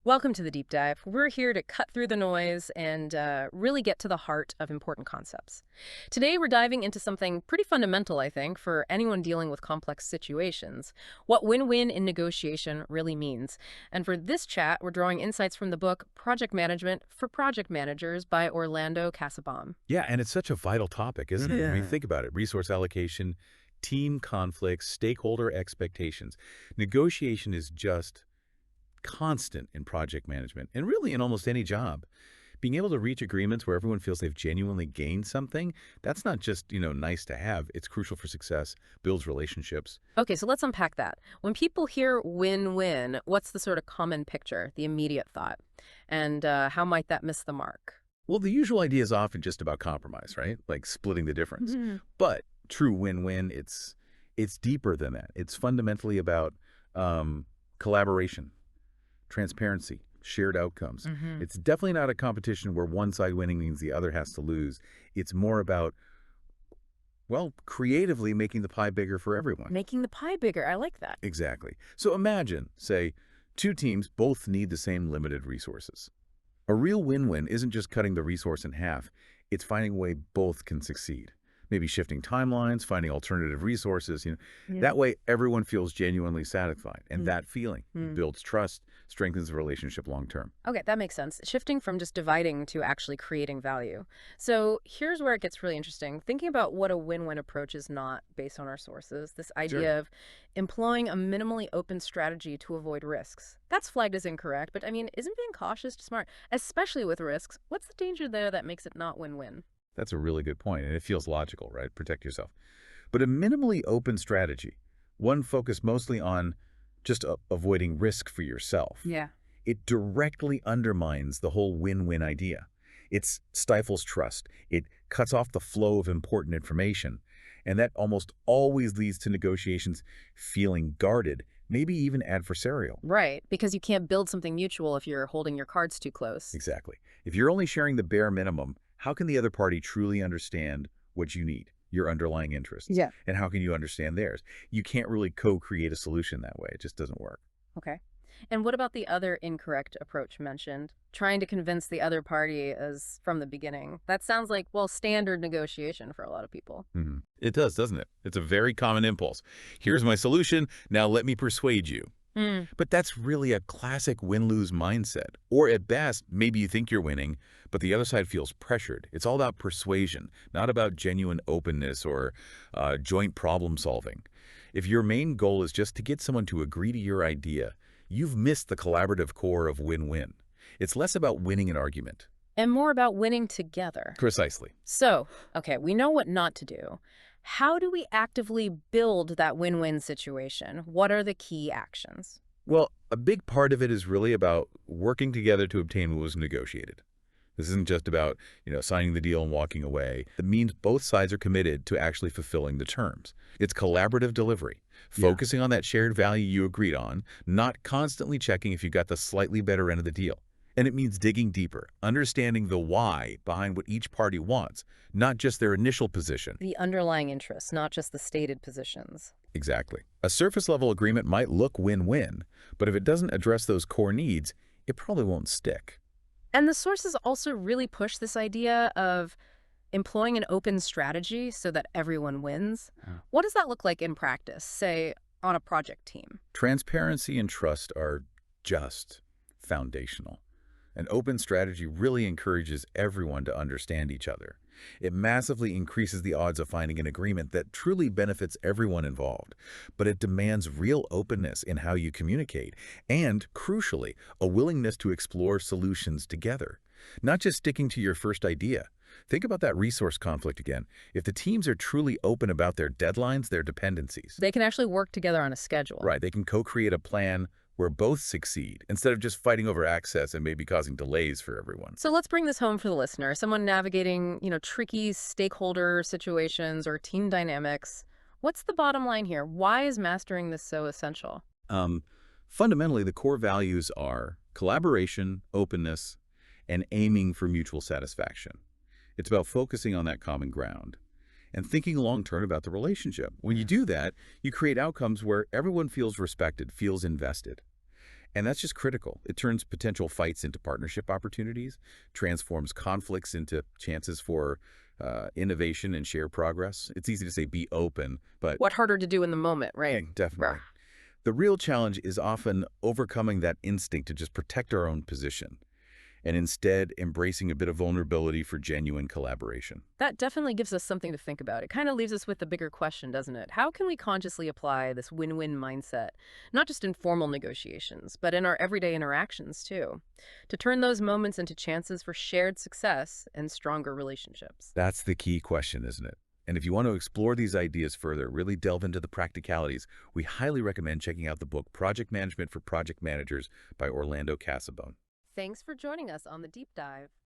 Welcome to the Deep Dive. We're here to cut through the noise and really get to the heart of important concepts. Today, we're diving into something pretty fundamental, I think, for anyone dealing with complex situations, what win-win in negotiation really means. And for this chat, we're drawing insights from the book Project Management for Project Managers by Orlando Casabom. Yeah, and it's such a vital topic, isn't it? I mean, Yeah. think about it. Resource allocation, team conflicts, stakeholder expectations. Negotiation is just constant in project management and really in almost any job. Being able to reach agreements where everyone feels they've genuinely gained something, that's not just, nice to have. It's crucial for success, builds relationships. Okay, so let's unpack that. When people hear win-win, what's the sort of common picture, the immediate thought? And how might that miss the mark? Well, the usual idea is often just about compromise, right? Like splitting the difference. But true win-win, it's deeper than that. It's fundamentally about collaboration, transparency, shared outcomes. Mhm. It's definitely not a competition where one side winning means the other has to lose. It's more about, well, creatively making the pie bigger for everyone. Making the pie bigger. I like that. Exactly. So imagine, say, two teams both need the same limited resources. A real win-win isn't just cutting the resource in half, it's finding a way both can succeed. Maybe shifting timelines, finding alternative resources. Yeah. That way everyone feels genuinely satisfied. And Mm. that feeling Mm. builds trust, strengthens the relationship long term. Okay, that makes sense. Shifting from just dividing to actually creating value. So here's where it gets really interesting. Thinking about what a win-win approach is not based on our sources, this Sure. idea of employing a minimally open strategy to avoid risks. That's flagged as incorrect, but I mean, isn't being cautious smart, especially with risks? What's the danger there that makes it not win-win? That's a really good point, and it feels logical, right? Protect yourself. But a minimally open strategy, one focused mostly on just avoiding risk for yourself, Yeah. it directly undermines the whole win-win idea. It stifles trust. It cuts off the flow of important information. And that almost always leads to negotiations feeling guarded, maybe even adversarial. Right, because you can't build something mutual if you're holding your cards too close. Exactly. If you're only sharing the bare minimum, how can the other party truly understand what you need, your underlying interests? Yeah. And how can you understand theirs? You can't really co-create a solution that way. It just doesn't work. Okay. And what about the other incorrect approach mentioned? Trying to convince the other party as from the beginning. That sounds like, well, standard negotiation for a lot of people. It does, doesn't it? It's a very common impulse. Here's my solution. Now let me persuade you. Mm. But that's really a classic win-lose mindset. Or at best, maybe you think you're winning, but the other side feels pressured. It's all about persuasion, not about genuine openness or joint problem solving. If your main goal is just to get someone to agree to your idea, you've missed the collaborative core of win-win. It's less about winning an argument. And more about winning together. Precisely. So, okay, we know what not to do. How do we actively build that win-win situation? What are the key actions? Well, a big part of it is really about working together to obtain what was negotiated. This isn't just about, signing the deal and walking away. It means both sides are committed to actually fulfilling the terms. It's collaborative delivery, focusing on that shared value you agreed on, not constantly checking if you got the slightly better end of the deal. And it means digging deeper, understanding the why behind what each party wants, not just their initial position. The underlying interests, not just the stated positions. Exactly. A surface-level agreement might look win-win, but if it doesn't address those core needs, it probably won't stick. And the sources also really push this idea of employing an open strategy so that everyone wins. Yeah. What does that look like in practice, say, on a project team? Transparency and trust are just foundational. An open strategy really encourages everyone to understand each other. It massively increases the odds of finding an agreement that truly benefits everyone involved, but it demands real openness in how you communicate and, crucially, a willingness to explore solutions together, not just sticking to your first idea. Think about that resource conflict again. If the teams are truly open about their deadlines, their dependencies, They can actually work together on a schedule. right, they can co-create a plan where both succeed instead of just fighting over access and maybe causing delays for everyone. So let's bring this home for the listener. Someone navigating, tricky stakeholder situations or team dynamics. What's the bottom line here? Why is mastering this so essential? Um, Fundamentally, the core values are collaboration, openness, and aiming for mutual satisfaction. It's about focusing on that common ground and thinking long-term about the relationship. When you do that, you create outcomes where everyone feels respected, feels invested. And that's just critical. It turns potential fights into partnership opportunities, transforms conflicts into chances for innovation and shared progress. It's easy to say be open, but What harder to do in the moment, yeah, right? definitely. Rah. The real challenge is often overcoming that instinct to just protect our own position and instead embracing a bit of vulnerability for genuine collaboration. That definitely gives us something to think about. It kind of leaves us with the bigger question, doesn't it? How can we consciously apply this win-win mindset, not just in formal negotiations, but in our everyday interactions too, to turn those moments into chances for shared success and stronger relationships? That's the key question, isn't it? And if you want to explore these ideas further, really delve into the practicalities, we highly recommend checking out the book Project Management for Project Managers by Orlando Casabone. Thanks for joining us on the deep dive.